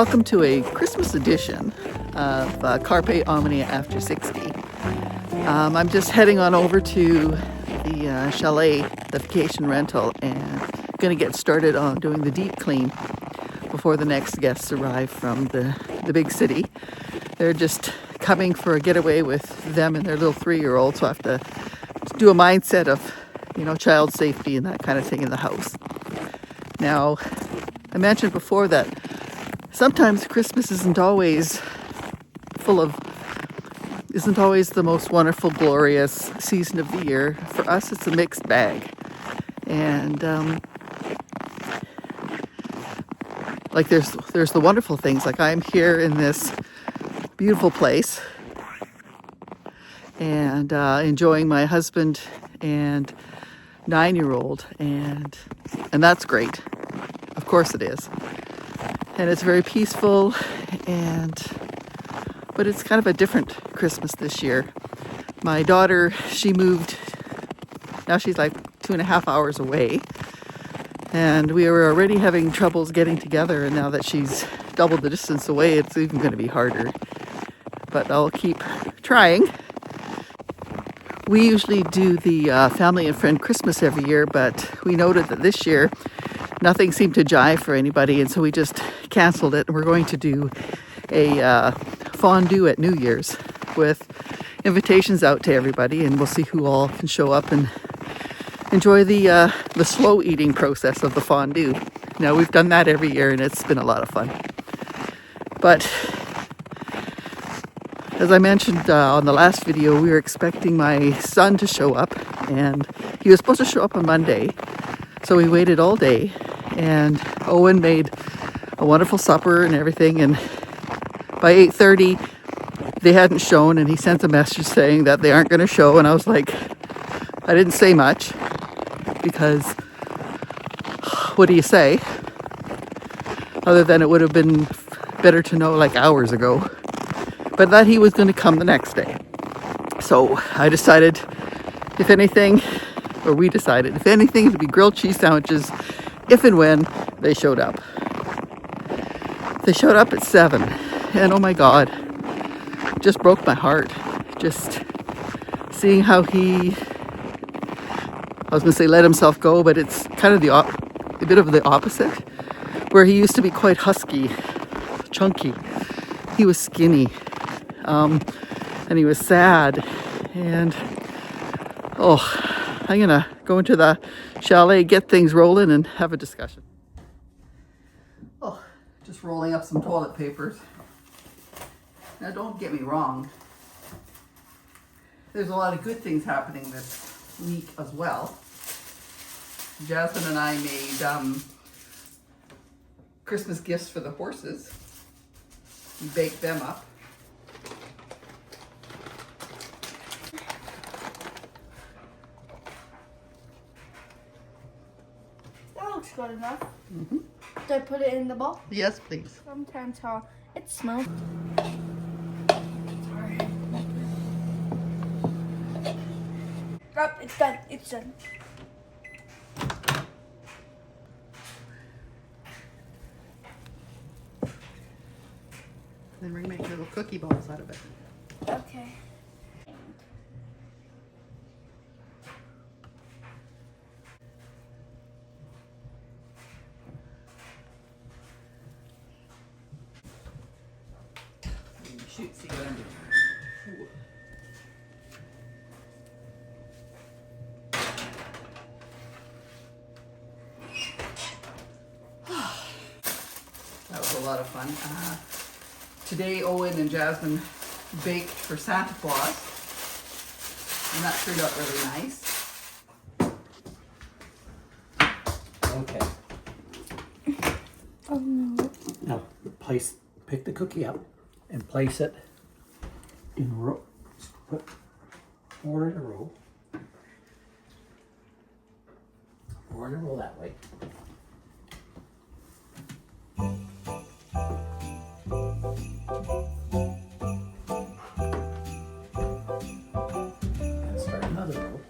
Welcome to a Christmas edition of Carpe, Omnia After 60. I'm just heading on over to the chalet, the vacation rental, and going to get started on doing the deep clean before the next guests arrive from the big city. They're just coming for a getaway with them and their little 3-year-old, so I have to do a mindset of, child safety and that kind of thing in the house. Now, I mentioned before that sometimes Christmas isn't always the most wonderful, glorious season of the year. For us, it's a mixed bag. And there's the wonderful things. Like I'm here in this beautiful place and enjoying my husband and 9-year-old, and that's great. Of course it is. And it's very peaceful, but it's kind of a different Christmas this year. My daughter, she moved, now she's like 2.5 hours away, and we were already having troubles getting together, and now that she's double the distance away, it's even going to be harder. But I'll keep trying. We usually do the family and friend Christmas every year, but we noted that this year nothing seemed to jive for anybody, and so we just canceled it. We're going to do a fondue at New Year's with invitations out to everybody, and we'll see who all can show up and enjoy the slow eating process of the fondue. Now, we've done that every year, and it's been a lot of fun. But as I mentioned on the last video, we were expecting my son to show up, and he was supposed to show up on Monday. So we waited all day, and Owen made a wonderful supper and everything, and by 8:30 they hadn't shown, and he sent a message saying that they aren't going to show, and I was like, I didn't say much, because what do you say? Other than it would have been better to know like hours ago. But that he was going to come the next day. So I decided, we decided, if anything, it would be grilled cheese sandwiches if and when they showed up. They showed up at 7, and oh my God, just broke my heart. Just seeing how he, I was going to say let himself go, but it's kind of a bit of the opposite, where he used to be quite husky, chunky. He was skinny, and he was sad, and I'm going to go into the chalet, get things rolling, and have a discussion. Just rolling up some toilet papers. Now, don't get me wrong. There's a lot of good things happening this week as well. Jasmine and I made Christmas gifts for the horses. We baked them up. That looks good enough. Mm-hmm. Do I put it in the bowl? Yes, please. Sometimes how it smells. Sorry. Oh, it's done. It's done. Then we're going to make little cookie balls out of it. Okay. Shoot, see what I'm doing. Ooh. That was a lot of fun. Today, Owen and Jasmine baked for Santa Claus, and that turned out really nice. Okay. Oh no. Now, pick the cookie up and place it in row. Put 4 in a row. 4 in a row that way. And start another row.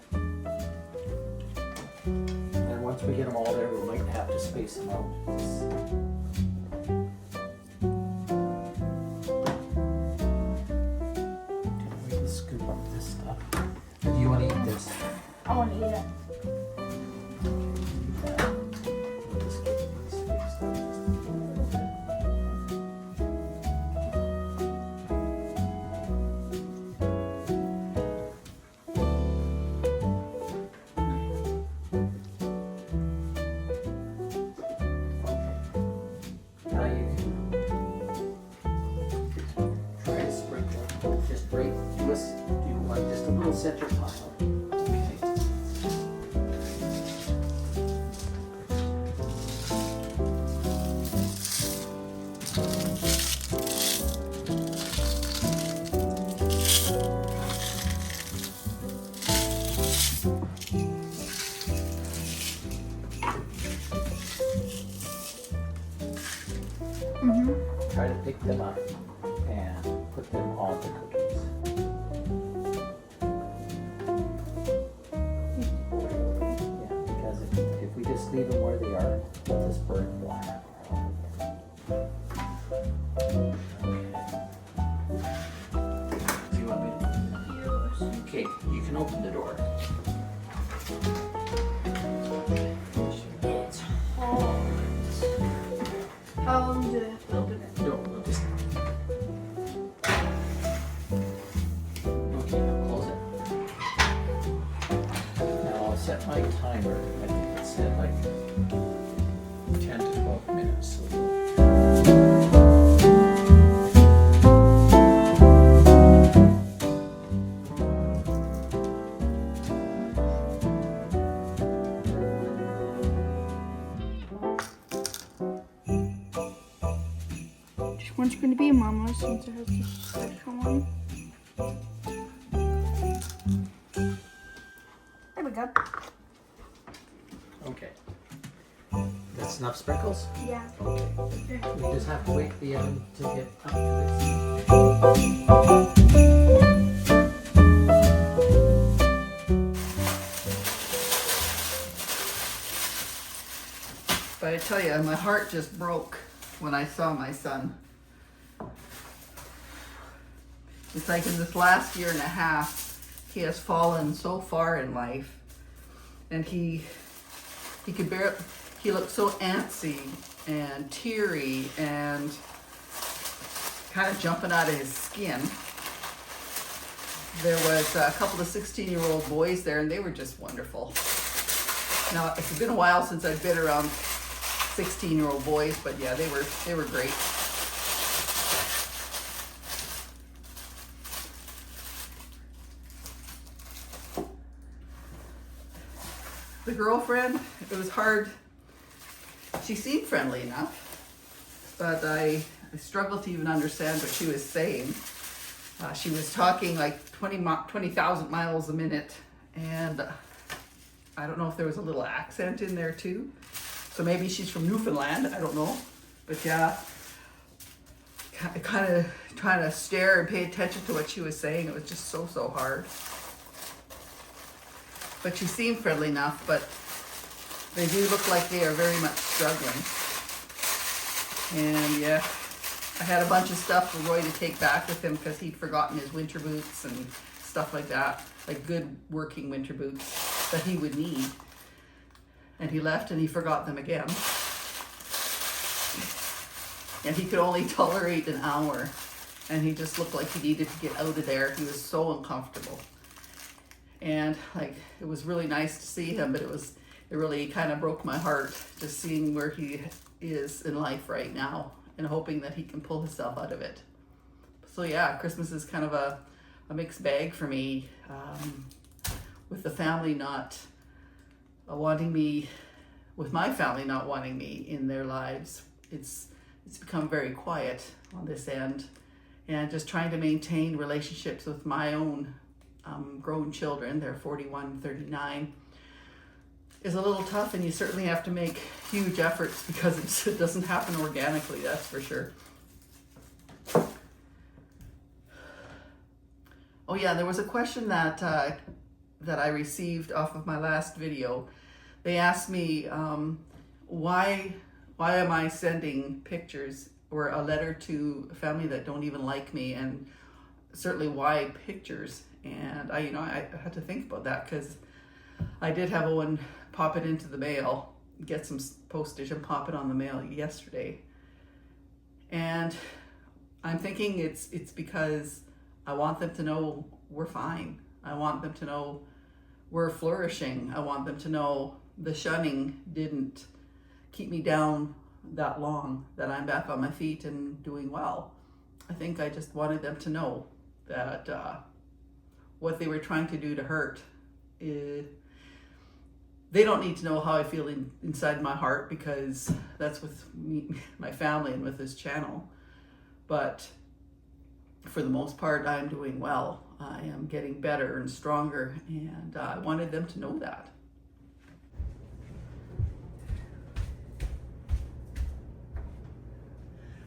And then once we get them all there, we might have to space them out. I want to eat it. Now you can try to sprinkle. Just do like just a little center tile. Okay. Try to pick them up and put them on the cookies. Yeah, because if we just leave them where they are, they'll just burn black. Do you want me to? Okay, you can open the door. It's hard. How long do I have to open it? No, we'll just. Okay, now close it. Now I'll set my timer. I think it's set like 10 to 12 minutes. Which one's going to be Mama since it has the special one? There we go. Okay. That's enough sprinkles? Yeah. Okay. We just have to wait for the oven to get up to this. But I tell you, my heart just broke when I saw my son. It's like in this last year and a half, he has fallen so far in life, and he could bear. He looked so antsy and teary and kind of jumping out of his skin. There was a couple of 16-year-old boys there, and they were just wonderful. Now it's been a while since I've been around 16-year-old boys, but yeah, they were great. The girlfriend, it was hard. She seemed friendly enough, but I struggled to even understand what she was saying. She was talking like 20,000 miles a minute, and I don't know if there was a little accent in there too. So maybe she's from Newfoundland, I don't know. But yeah, kind of trying to stare and pay attention to what she was saying. It was just so hard. But she seemed friendly enough, but they do look like they are very much struggling. And yeah, I had a bunch of stuff for Roy to take back with him because he'd forgotten his winter boots and stuff like that, like good working winter boots that he would need. And he left and he forgot them again. And he could only tolerate an hour. And he just looked like he needed to get out of there. He was so uncomfortable. And like, it was really nice to see him, but it really kind of broke my heart just seeing where he is in life right now and hoping that he can pull himself out of it. So yeah, Christmas is kind of a mixed bag for me, with the family not wanting me, with my family not wanting me in their lives. It's become very quiet on this end, and just trying to maintain relationships with my own grown children, they're 41, 39, is a little tough, and you certainly have to make huge efforts because it doesn't happen organically, that's for sure. Oh yeah, there was a question that I received off of my last video. They asked me, why am I sending pictures or a letter to a family that don't even like me, and certainly why pictures? And I had to think about that because I did have Owen pop it into the mail, get some postage and pop it on the mail yesterday. And I'm thinking it's because I want them to know we're fine. I want them to know we're flourishing. I want them to know the shunning didn't keep me down that long, that I'm back on my feet and doing well. I think I just wanted them to know that what they were trying to do to hurt, they don't need to know how I feel inside my heart, because that's with me, my family, and with this channel. But for the most part, I'm doing well. I am getting better and stronger, and I wanted them to know that.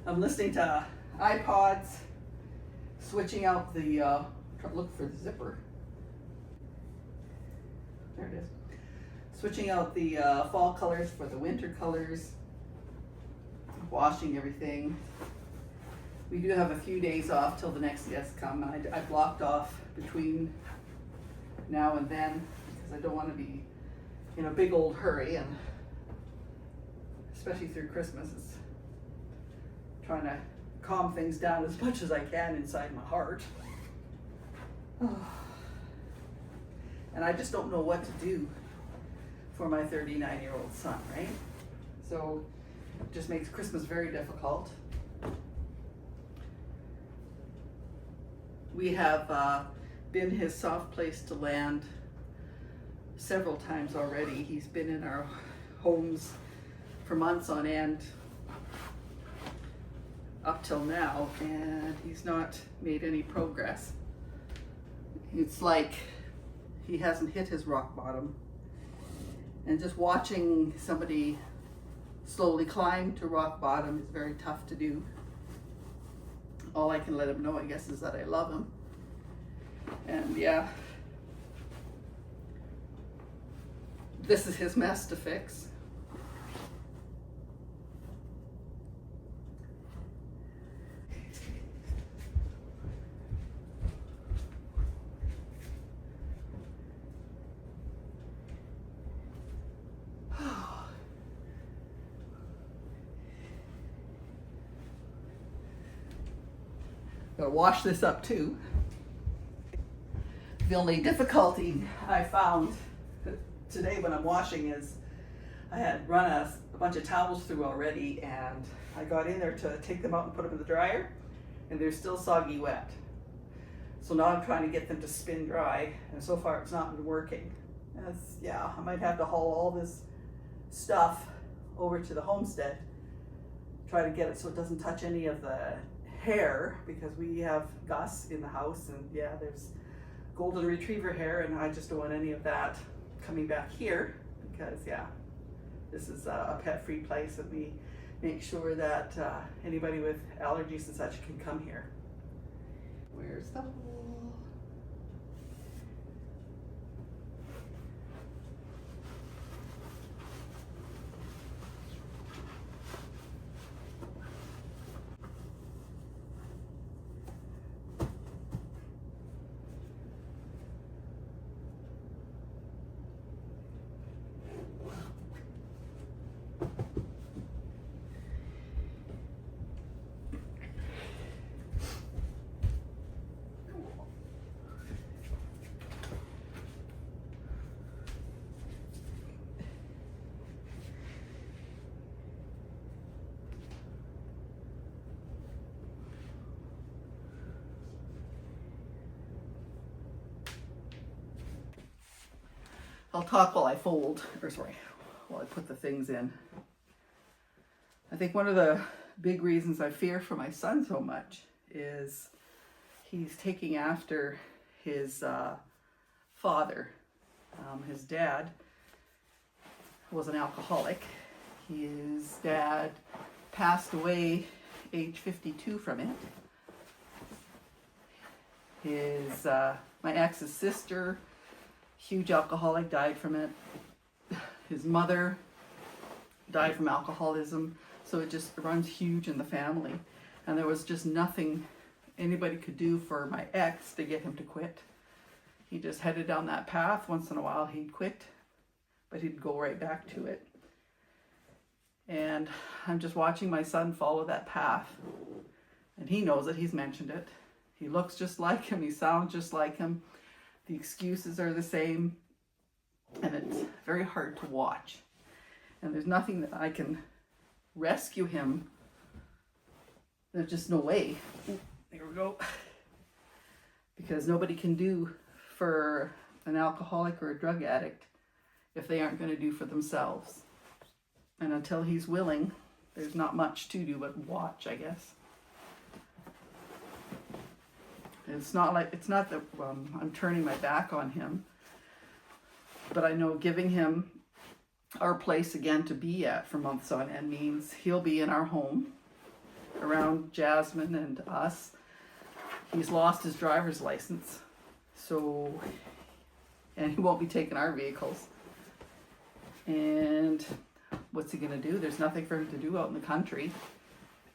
I'm listening to iPods, switching out the, look for the zipper. There it is. Switching out the fall colors for the winter colors, washing everything. We do have a few days off till the next guests come. I blocked off between now and then because I don't want to be in a big old hurry, and especially through Christmas, it's trying to calm things down as much as I can inside my heart. And I just don't know what to do for my 39-year-old son, right? So it just makes Christmas very difficult. We have been his soft place to land several times already. He's been in our homes for months on end up till now, and he's not made any progress. It's like he hasn't hit his rock bottom. And just watching somebody slowly climb to rock bottom is very tough to do. All I can let him know, I guess, is that I love him. And yeah, this is his mess to fix. Gotta wash this up too. The only difficulty I found today when I'm washing is I had run a bunch of towels through already, and I got in there to take them out and put them in the dryer, and they're still soggy wet. So now I'm trying to get them to spin dry, and so far it's not been working. Yeah, I might have to haul all this stuff over to the homestead, try to get it so it doesn't touch any of the hair, because we have Gus in the house, and yeah, there's golden retriever hair, and I just don't want any of that coming back here, because yeah, this is a pet-free place, and we make sure that anybody with allergies and such can come here. Where's the hole? I'll talk while I fold, while I put the things in. I think one of the big reasons I fear for my son so much is he's taking after his father. His dad was an alcoholic. His dad passed away age 52 from it. My ex's sister, huge alcoholic, died from it. His mother died from alcoholism, so it just runs huge in the family. And there was just nothing anybody could do for my ex to get him to quit. he just headed down that path. Once in a while he'd quit, but he'd go right back to it. And I'm just watching my son follow that path. And he knows it, he's mentioned it. He looks just like him, he sounds just like him. The excuses are the same. And it's very hard to watch. And there's nothing that I can rescue him. There's just no way. There we go. Because nobody can do for an alcoholic or a drug addict if they aren't going to do for themselves. And until he's willing, there's not much to do but watch, I guess. It's not that I'm turning my back on him, but I know giving him our place again to be at for months on end means he'll be in our home around Jasmine and us. He's lost his driver's license, and he won't be taking our vehicles. And what's he gonna do? There's nothing for him to do out in the country.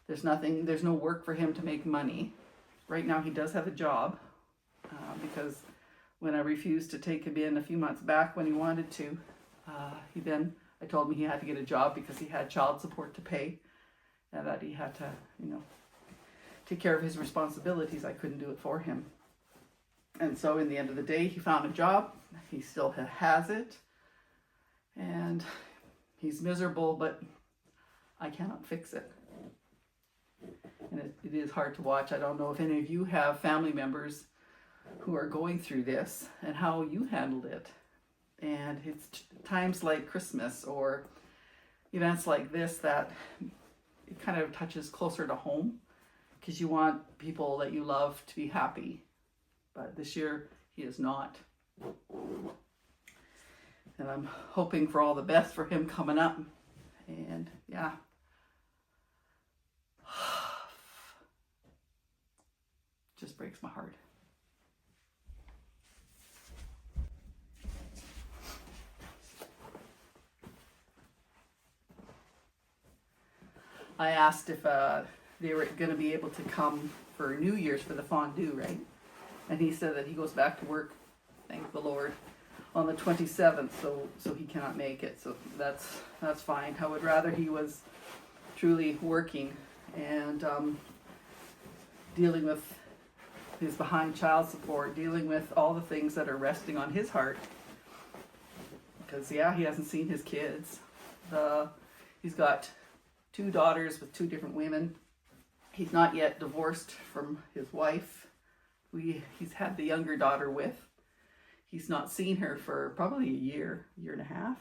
There's no work for him to make money. Right now he does have a job, because when I refused to take him in a few months back when he wanted to, I told him he had to get a job because he had child support to pay, and that he had to, take care of his responsibilities. I couldn't do it for him. And so in the end of the day, he found a job. He still has it. And he's miserable, but I cannot fix it. And it is hard to watch. I don't know if any of you have family members who are going through this and how you handled it. And it's times like Christmas or events like this that it kind of touches closer to home, because you want people that you love to be happy. But this year he is not. And I'm hoping for all the best for him coming up. And yeah. Just breaks my heart. I asked if they were going to be able to come for New Year's for the fondue, right? And he said that he goes back to work, thank the Lord, on the 27th, so he cannot make it. So that's fine. I would rather he was truly working and dealing with his behind child support, dealing with all the things that are resting on his heart. Because yeah, he hasn't seen his kids. He's got 2 daughters with 2 different women. He's not yet divorced from his wife. He's had the younger daughter with. He's not seen her for probably a year and a half.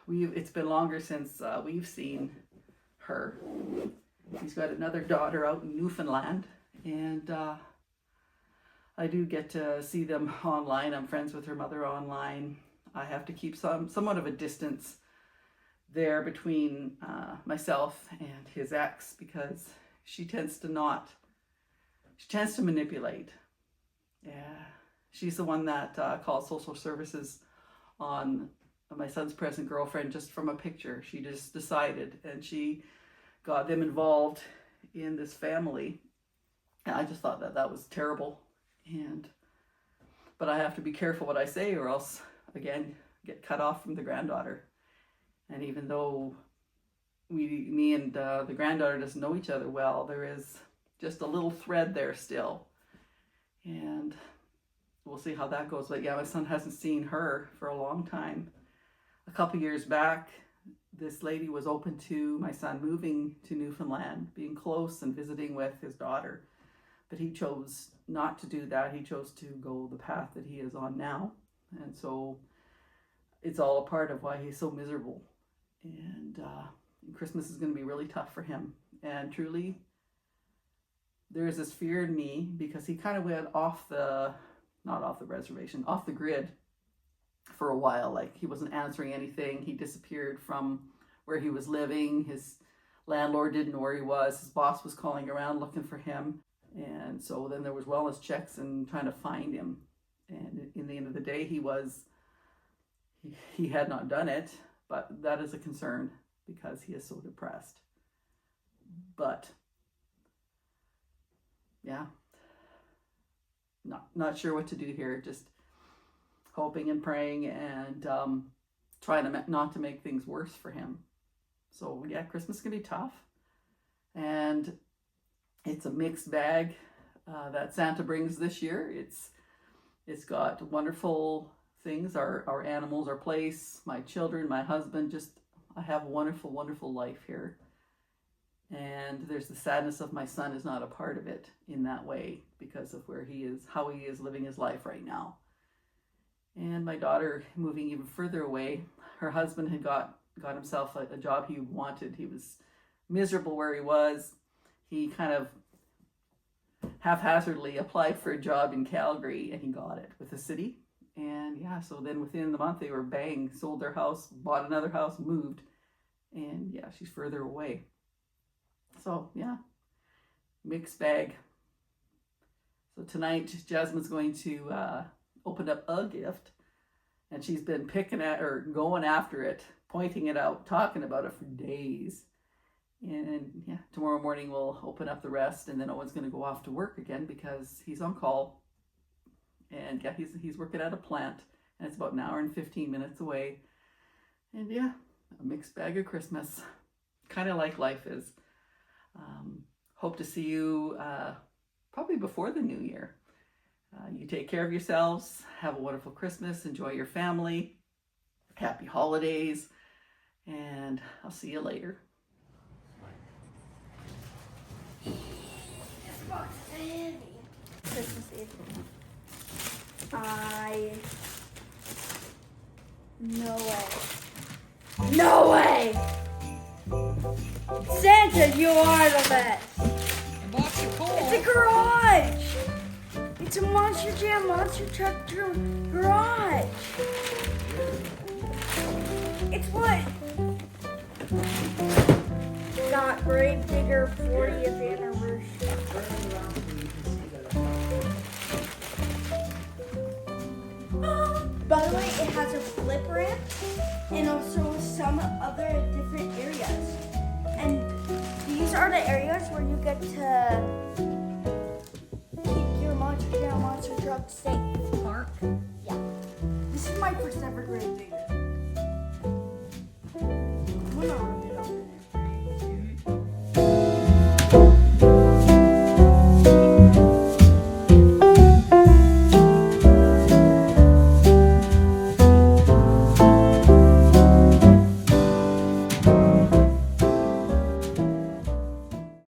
It's been longer since we've seen her. He's got another daughter out in Newfoundland, and I do get to see them online. I'm friends with her mother online. I have to keep somewhat of a distance there between myself and his ex, because she tends to manipulate. Yeah, she's the one that called social services on my son's present girlfriend just from a picture. She just decided, and she got them involved in this family. And I just thought that was terrible. But I have to be careful what I say, or else again get cut off from the granddaughter. And even though me and the granddaughter doesn't know each other well, there is just a little thread there still. And we'll see how that goes. But yeah, my son hasn't seen her for a long time. A couple years back, this lady was open to my son moving to Newfoundland, being close and visiting with his daughter. But he chose not to do that. He chose to go the path that he is on now. And so it's all a part of why he's so miserable. And Christmas is going to be really tough for him. And truly, there is this fear in me, because he kind of went off the grid for a while. Like, he wasn't answering anything. He disappeared from where he was living. His landlord didn't know where he was. His boss was calling around looking for him. And so then there was wellness checks and trying to find him. And in the end of the day, he had not done it, but that is a concern because he is so depressed. But yeah, not sure what to do here. Just hoping and praying and trying to not to make things worse for him. So yeah, Christmas can be tough, and it's a mixed bag that Santa brings this year. It's got wonderful things, our animals, our place, my children, my husband. Just I have a wonderful, wonderful life here. And there's the sadness of my son is not a part of it in that way because of where he is, how he is living his life right now. And my daughter moving even further away. Her husband had got himself a job he wanted. He was miserable where he was. He kind of haphazardly applied for a job in Calgary and he got it with the city. And yeah, so then within the month they were bang, sold their house, bought another house, moved. And yeah, she's further away. So yeah, mixed bag. So tonight Jasmine's going to open up a gift, and she's been picking at or going after it, pointing it out, talking about it for days. And yeah, tomorrow morning we'll open up the rest, and then Owen's going to go off to work again because he's on call. And yeah, he's working at a plant, and it's about an hour and 15 minutes away. And yeah, a mixed bag of Christmas, kind of like life is. Hope to see you probably before the new year. You take care of yourselves. Have a wonderful Christmas. Enjoy your family. Happy holidays. And I'll see you later. Christmas Eve. No way. No way! Santa, you are the best! The box of coal. It's a garage! It's a Monster Jam Monster Truck garage! It's what? Got Grave Digger 40th anniversary. By the way, it has a flip ramp and also some other different areas. And these are the areas where you get to keep your Monster Jam Monster Truck safe. Park. Yeah. This is my first ever Grave Digger. I'm gonna